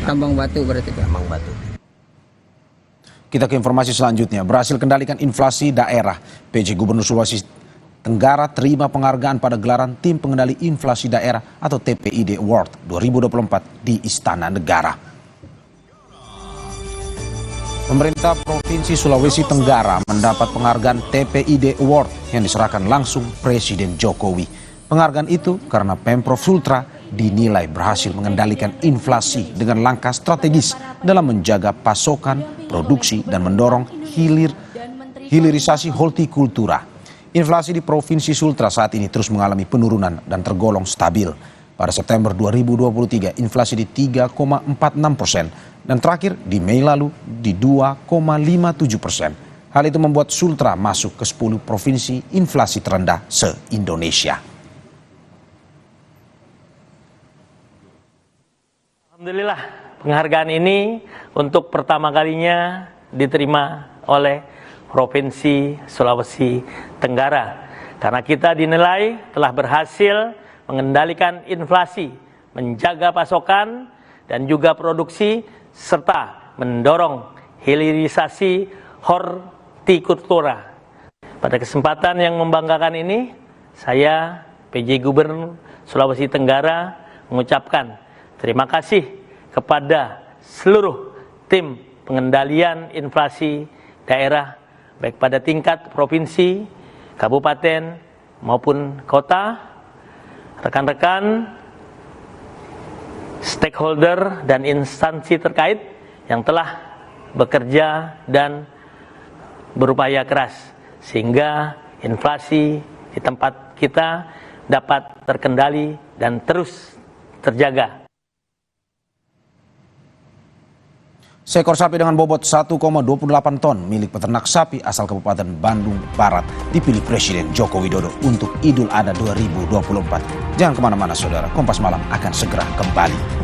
Tambang batu berarti Pak. Tambang batu. Kita ke informasi selanjutnya. Berhasil kendalikan inflasi daerah. PJ Gubernur Sulawesi Tenggara terima penghargaan pada gelaran Tim Pengendali Inflasi Daerah atau TPID Award 2024 di Istana Negara. Pemerintah Provinsi Sulawesi Tenggara mendapat penghargaan TPID Award yang diserahkan langsung Presiden Jokowi. Penghargaan itu karena Pemprov Sultra dinilai berhasil mengendalikan inflasi dengan langkah strategis dalam menjaga pasokan, produksi, dan mendorong hilirisasi hortikultura. Inflasi di Provinsi Sultra saat ini terus mengalami penurunan dan tergolong stabil. Pada September 2023, inflasi di 3,46% dan terakhir di Mei lalu di 2,57%. Hal itu membuat Sultra masuk ke 10 provinsi inflasi terendah se-Indonesia. Alhamdulillah, penghargaan ini untuk pertama kalinya diterima oleh Provinsi Sulawesi Tenggara. Karena kita dinilai telah berhasil mengendalikan inflasi, menjaga pasokan dan juga produksi, serta mendorong hilirisasi hortikultura. Pada kesempatan yang membanggakan ini, saya PJ Gubernur Sulawesi Tenggara mengucapkan terima kasih kepada seluruh tim pengendalian inflasi daerah, baik pada tingkat provinsi, kabupaten, maupun kota, rekan-rekan, stakeholder, dan instansi terkait yang telah bekerja dan berupaya keras, sehingga inflasi di tempat kita dapat terkendali dan terus terjaga. Seekor sapi dengan bobot 1,28 ton milik peternak sapi asal Kabupaten Bandung Barat dipilih Presiden Joko Widodo untuk Idul Adha 2024. Jangan kemana-mana saudara, Kompas Malam akan segera kembali.